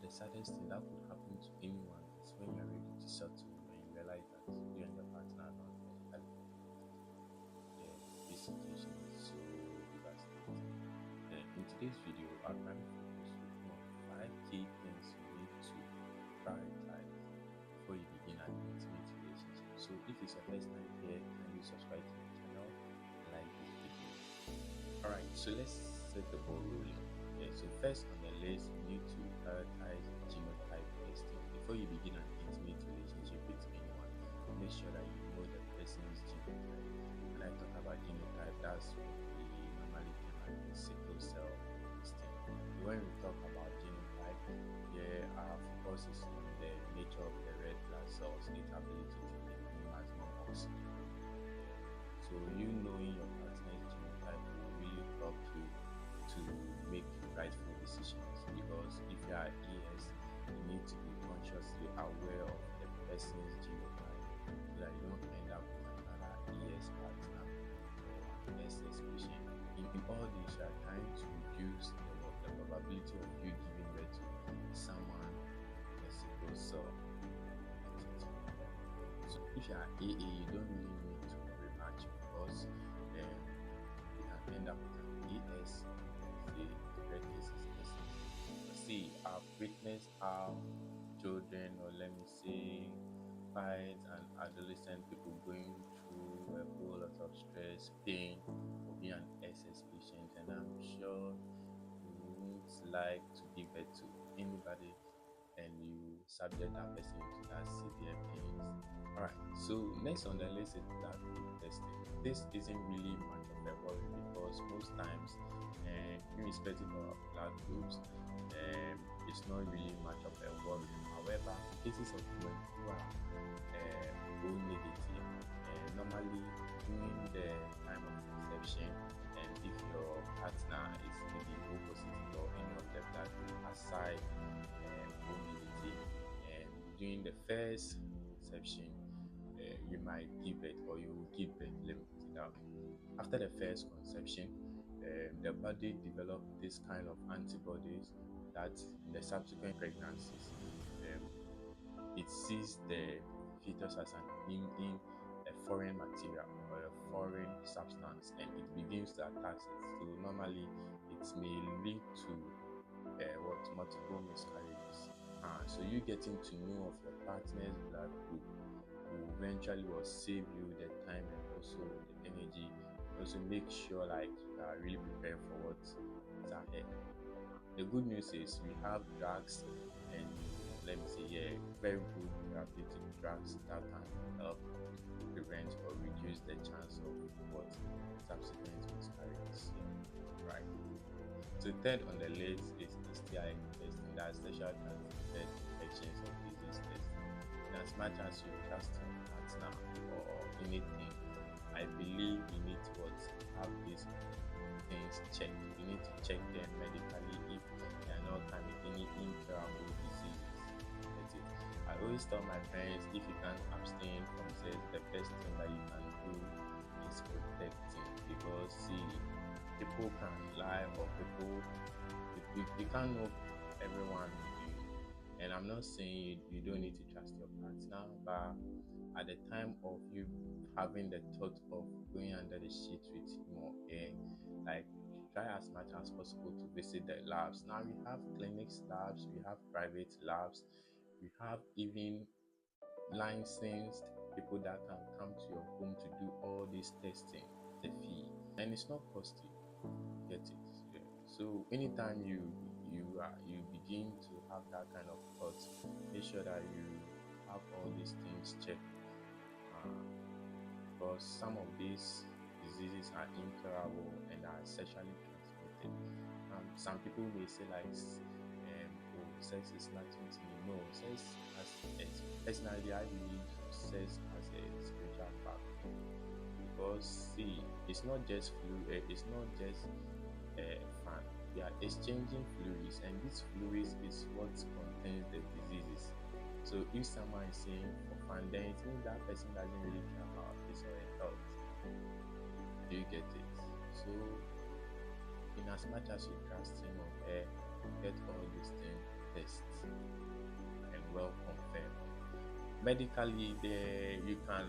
the saddest thing that could happen to anyone is when you're ready to settle, when you realize that you and your partner are not medically compatible. Then this situation is so devastating. Then in today's video, our primary focus will be on 5 key things you need to prioritize before you begin an intimate relationship. So if it's your first time here, kindly subscribe to my channel and like this video. Alright, so let's set the ball rolling. Okay, so first on the list, you need to prioritize genotype testing. Before you begin an intimate relationship with anyone, make sure that you know the person's genotype. When I talk about genotype, that's what we normally term as the sickle cell testing. When we talk about genotype, our focus is on the nature of the red blood cells, its ability to take in maximum oxygen. So you knowing your partner's genotype will really help you to make rightful decisions, because if you are ES, you need to be consciously aware of the person's genotype so that you don't end up with another ES partner or an SS patient. In all this, you are trying to reduce the probability of you giving birth to someone with a sickle cell. So if you are AA, you don't really need to worry much, because you can end up with an ES. The rare cases SS. See, I've witnessed how children, or let me say 5 and adolescent people, going through a whole lot of stress, pain for being an SS patient, and I'm sure you won't like to give birth to anybody and you subject that person to that severe pains. Alright, so next on the list is blood group testing. This isn't really much of a worry, because most times, irrespective of blood groups, it's not really much of a worry. However, in cases of when you are O negative, normally during the time of conception, and if your partner is maybe O positive or any of the blood group aside O negative, and during the first conception, you might give birth, or you will give birth, let me put it out. After the first conception, the body develops this kind of antibodies that in the subsequent pregnancies, it sees the fetus as in a foreign material or a foreign substance, and it begins to attack it. So normally it may lead to multiple miscarriages. So you getting to know of your partner's blood group will eventually save you the time and also the energy. Also make sure like you are really prepared for what's ahead. The good news is we have drugs, and let me say, very good therapeutic drugs that can help prevent or reduce the chance of what subsequent miscarriages. Right. So third on the list is STI testing, that's sexual transmitted infections or disease testing. And as much as you trust your partner or anything, I believe you need to have these things checked. You need to check them medically if they are not carrying any incurable diseases. That's it. I always tell my friends, if you can't abstain from sex, the best thing that you can do is protecting, because see, people can lie, or you can't know everyone with you. And I'm not saying you don't need to trust your partner, but at the time of you having the thought of going under the sheet with more air, like try as much as possible to visit the labs. Now we have clinics labs, we have private labs, we have even licensed people that can come to your home to do all this testing, the fee, and it's not costly. Get it? Yeah. So anytime you begin to have that kind of thoughts, make sure that you have all these things checked, because some of these diseases are incurable and are sexually transmitted. Some people may say like, oh, sex is nothing to me. No, sex has personally, I believe sex has a spiritual backbone, because see, it's not just it's not just fun. We are exchanging fluids, and these fluids is what contains the diseases. So if someone is saying for fun, then it means that person doesn't really care about his or her health. Do you get it? So in as much as you trust him or her, get all these things tests. medically, there you can